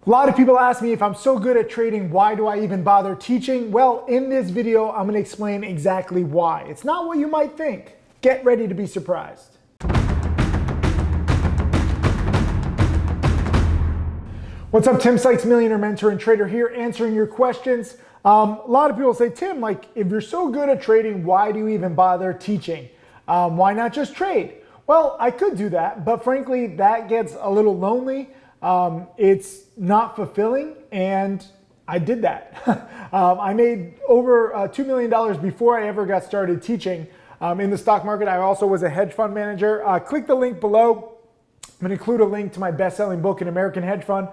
A lot of people ask me, if I'm so good at trading, why do I even bother teaching? Well, in this video, I'm going to explain exactly why. It's not what you might think. Get ready to be surprised. What's up, Tim Sykes, millionaire mentor and trader here, answering your questions. A lot of people say, Tim, like, if you're so good at trading, why do you even bother teaching? Why not just trade? Well, I could do that, but frankly, that gets a little lonely. It's not fulfilling, and I did that. I made over $2 million before I ever got started teaching in the stock market. I also was a hedge fund manager. Click the link below. I'm going to include a link to my best-selling book, An American Hedge Fund,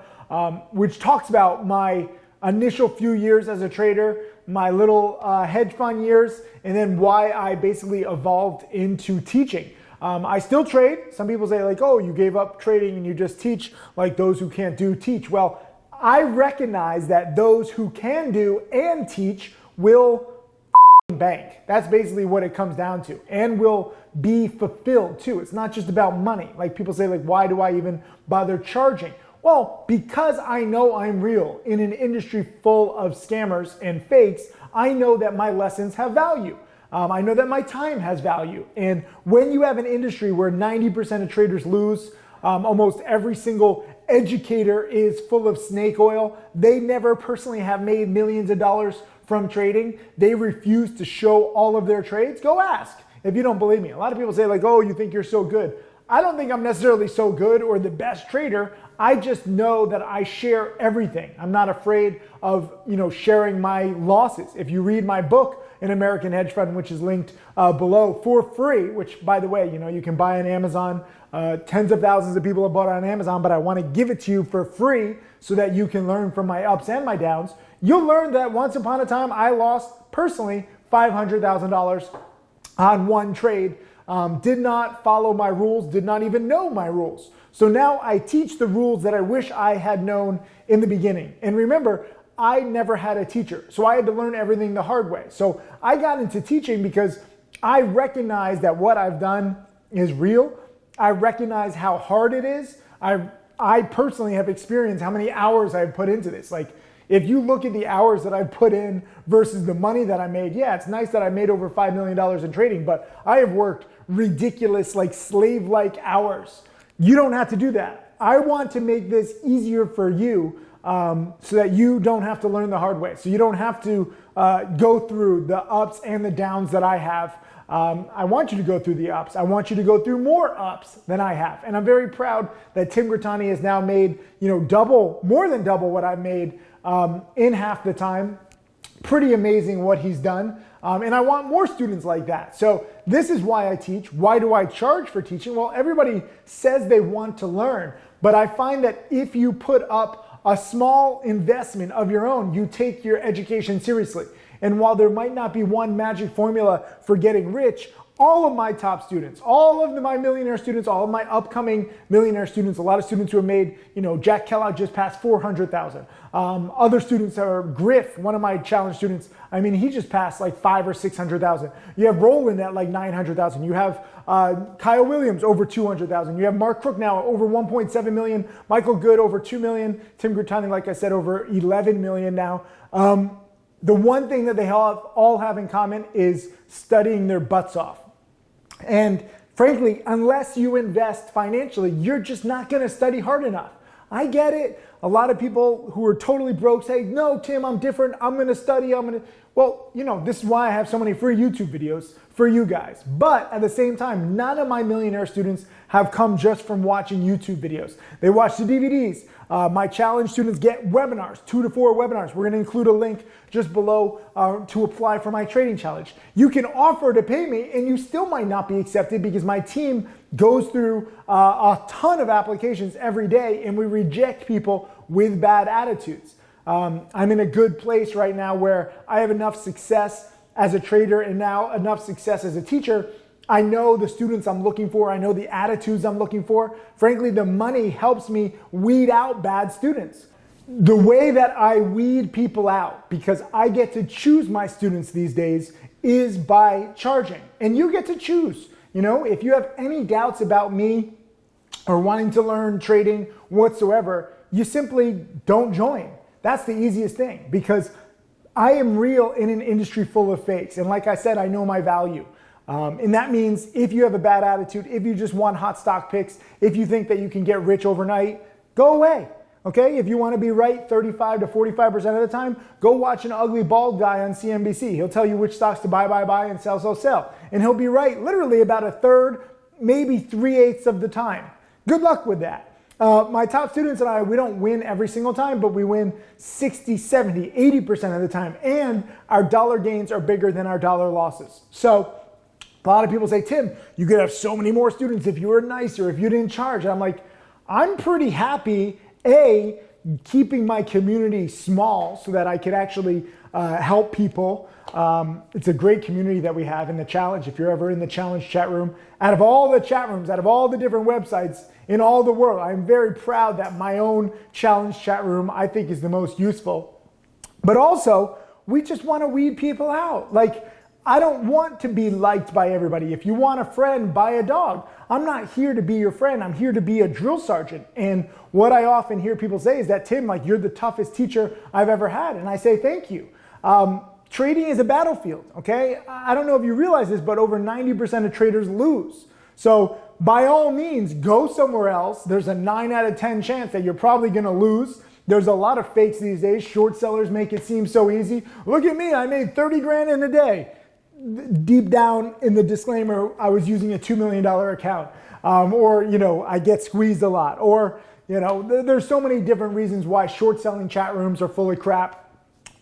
which talks about my initial few years as a trader, my little hedge fund years, and then why I basically evolved into teaching. I still trade. Some people say like, oh, you gave up trading and you just teach, like those who can't do teach. Well, I recognize that those who can do and teach will bank. That's basically what it comes down to, and will be fulfilled too. It's not just about money. Like people say like, why do I even bother charging? Well, because I know I'm real in an industry full of scammers and fakes. I know that my lessons have value. I know that my time has value. And when you have an industry where 90% of traders lose, almost every single educator is full of snake oil, they never personally have made millions of dollars from trading. They refuse to show all of their trades. Go ask if you don't believe me. A lot of people say like, oh, you think you're so good. I don't think I'm necessarily so good or the best trader. I just know that I share everything. I'm not afraid of, sharing my losses. If you read my book, An American Hedge Fund, which is linked below for free, which by the way, you can buy on Amazon. Tens of thousands of people have bought it on Amazon, but I want to give it to you for free so that you can learn from my ups and my downs. You'll learn that once upon a time, I lost personally $500,000 on one trade. Did not follow my rules, did not even know my rules. So now I teach the rules that I wish I had known in the beginning. And remember, I never had a teacher, so I had to learn everything the hard way. So I got into teaching because I recognize that what I've done is real. I recognize how hard it is. I personally have experienced how many hours I've put into this. Like, if you look at the hours that I've put in versus the money that I made, yeah, it's nice that I made over $5 million in trading, but I have worked ridiculous, like slave-like hours. You don't have to do that. I want to make this easier for you so that you don't have to learn the hard way. So you don't have to go through the ups and the downs that I have. I want you to go through the ups. I want you to go through more ups than I have. And I'm very proud that Tim Grittani has now made, more than double what I've made in half the time. Pretty amazing what he's done. And I want more students like that. So this is why I teach. Why do I charge for teaching? Well, everybody says they want to learn, but I find that if you put up a small investment of your own, you take your education seriously. And while there might not be one magic formula for getting rich, all of my top students, all of my millionaire students, all of my upcoming millionaire students, a lot of students who have made, Jack Kellogg just passed 400,000. Other students are Griff, one of my challenge students. I mean, he just passed like 500 or 600,000. You have Roland at like 900,000. You have Kyle Williams over 200,000. You have Mark Crook now over 1.7 million. Michael Good over 2 million. Tim Grittani, like I said, over 11 million now. The one thing that they all have in common is studying their butts off. And frankly, unless you invest financially, you're just not going to study hard enough. I get it. A lot of people who are totally broke say, no, Tim, I'm different. I'm going to study. Well, this is why I have so many free YouTube videos for you guys. But at the same time, none of my millionaire students have come just from watching YouTube videos. They watch the DVDs. My challenge students get webinars, 2 to 4 webinars. We're going to include a link just below to apply for my trading challenge. You can offer to pay me and you still might not be accepted because my team goes through a ton of applications every day and we reject people with bad attitudes. I'm in a good place right now where I have enough success as a trader and now enough success as a teacher. I know the students I'm looking for. I know the attitudes I'm looking for. Frankly, the money helps me weed out bad students. The way that I weed people out, because I get to choose my students these days, is by charging. And you get to choose. If you have any doubts about me or wanting to learn trading whatsoever, you simply don't join. That's the easiest thing, because I am real in an industry full of fakes. And like I said, I know my value. And that means if you have a bad attitude, if you just want hot stock picks, if you think that you can get rich overnight, go away. Okay? If you want to be right 35 to 45% of the time, go watch an ugly bald guy on CNBC. He'll tell you which stocks to buy, and sell. And he'll be right literally about a third, maybe 3/8 of the time. Good luck with that. My top students and I, we don't win every single time, but we win 60, 70, 80% of the time. And our dollar gains are bigger than our dollar losses. So a lot of people say, Tim, you could have so many more students if you were nicer, if you didn't charge. And I'm like, I'm pretty happy, keeping my community small so that I could actually help people. It's a great community that we have in the challenge. If you're ever in the challenge chat room, out of all the chat rooms, out of all the different websites in all the world, I'm very proud that my own challenge chat room I think is the most useful. But also, we just want to weed people out. Like, I don't want to be liked by everybody. If you want a friend, buy a dog. I'm not here to be your friend. I'm here to be a drill sergeant. And what I often hear people say is that, Tim, like, you're the toughest teacher I've ever had. And I say, thank you. Trading is a battlefield, okay? I don't know if you realize this, but over 90% of traders lose. So by all means, go somewhere else. There's a 9 out of 10 chance that you're probably gonna lose. There's a lot of fakes these days. Short sellers make it seem so easy. Look at me, I made 30 grand in a day. Deep down in the disclaimer, I was using a $2 million account. Or, I get squeezed a lot. Or, there's so many different reasons why short selling chat rooms are full of crap.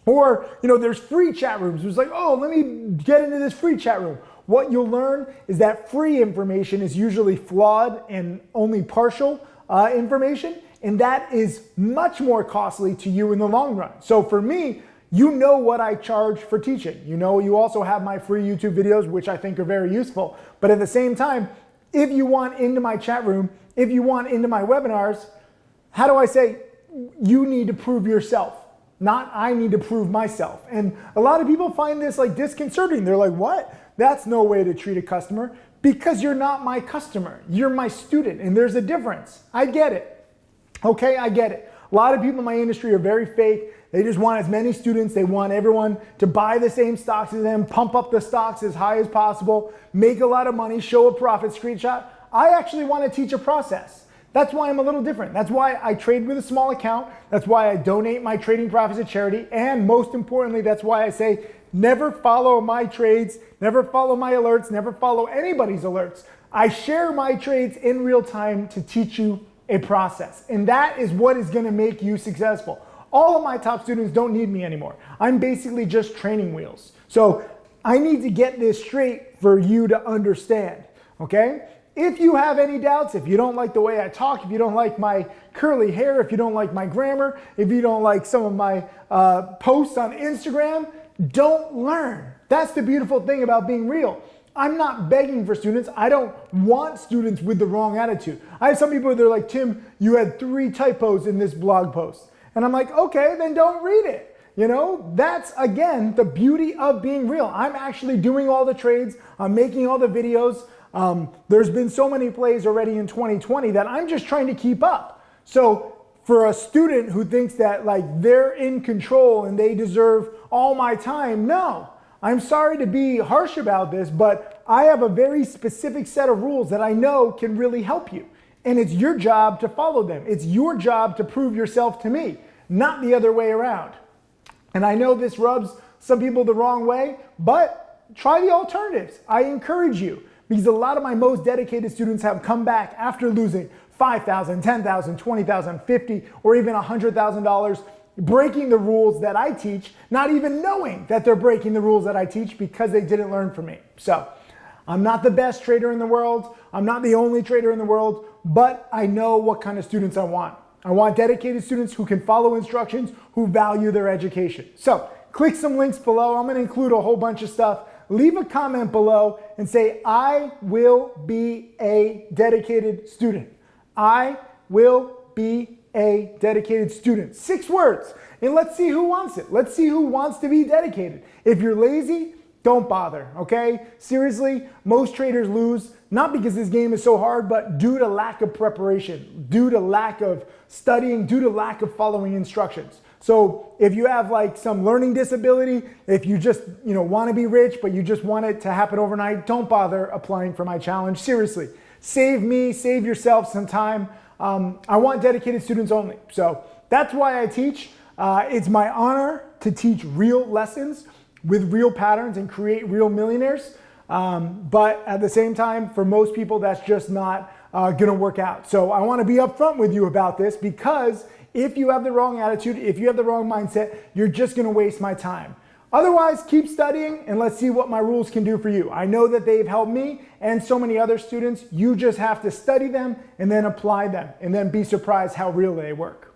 Or, there's free chat rooms. It's like, oh, let me get into this free chat room. What you'll learn is that free information is usually flawed and only partial information. And that is much more costly to you in the long run. So for me, you know what I charge for teaching. You also have my free YouTube videos, which I think are very useful. But at the same time, if you want into my chat room, if you want into my webinars, how do I say, you need to prove yourself. Not I need to prove myself. And a lot of people find this like disconcerting. They're like, what? That's no way to treat a customer, because you're not my customer. You're my student, and there's a difference. I get it. Okay, I get it. A lot of people in my industry are very fake. They just want as many students. They want everyone to buy the same stocks as them, pump up the stocks as high as possible, make a lot of money, show a profit screenshot. I actually want to teach a process. That's why I'm a little different. That's why I trade with a small account. That's why I donate my trading profits to charity. And most importantly, that's why I say never follow my trades, never follow my alerts, never follow anybody's alerts. I share my trades in real time to teach you a process. And that is what is going to make you successful. All of my top students don't need me anymore. I'm basically just training wheels. So I need to get this straight for you to understand, okay? If you have any doubts, if you don't like the way I talk, if you don't like my curly hair, if you don't like my grammar, if you don't like some of my posts on Instagram, don't learn. That's the beautiful thing about being real. I'm not begging for students. I don't want students with the wrong attitude. I have some people that are like, Tim, you had 3 typos in this blog post. And I'm like, okay, then don't read it. That's, again, the beauty of being real. I'm actually doing all the trades. I'm making all the videos. There's been so many plays already in 2020 that I'm just trying to keep up. So for a student who thinks that like they're in control and they deserve all my time, no. I'm sorry to be harsh about this, but I have a very specific set of rules that I know can really help you. And it's your job to follow them. It's your job to prove yourself to me, not the other way around. And I know this rubs some people the wrong way, but try the alternatives. I encourage you, because a lot of my most dedicated students have come back after losing $5,000, $10,000, $20,000, $50,000, or even $100,000, breaking the rules that I teach, not even knowing that they're breaking the rules that I teach because they didn't learn from me. So I'm not the best trader in the world. I'm not the only trader in the world, but I know what kind of students I want. I want dedicated students who can follow instructions, who value their education. So click some links below. I'm going to include a whole bunch of stuff. Leave a comment below and say, I will be a dedicated student. I will be a dedicated student. 6 words. And let's see who wants it. Let's see who wants to be dedicated. If you're lazy, don't bother, okay? Seriously, most traders lose, not because this game is so hard, but due to lack of preparation, due to lack of studying, due to lack of following instructions. So if you have like some learning disability, if you just want to be rich, but you just want it to happen overnight, don't bother applying for my challenge. Seriously, save me, save yourself some time. I want dedicated students only. So that's why I teach. It's my honor to teach real lessons with real patterns and create real millionaires. But at the same time, for most people, that's just not gonna work out. So I wanna be upfront with you about this, because if you have the wrong attitude, if you have the wrong mindset, you're just gonna waste my time. Otherwise, keep studying and let's see what my rules can do for you. I know that they've helped me and so many other students. You just have to study them and then apply them, and then be surprised how real they work.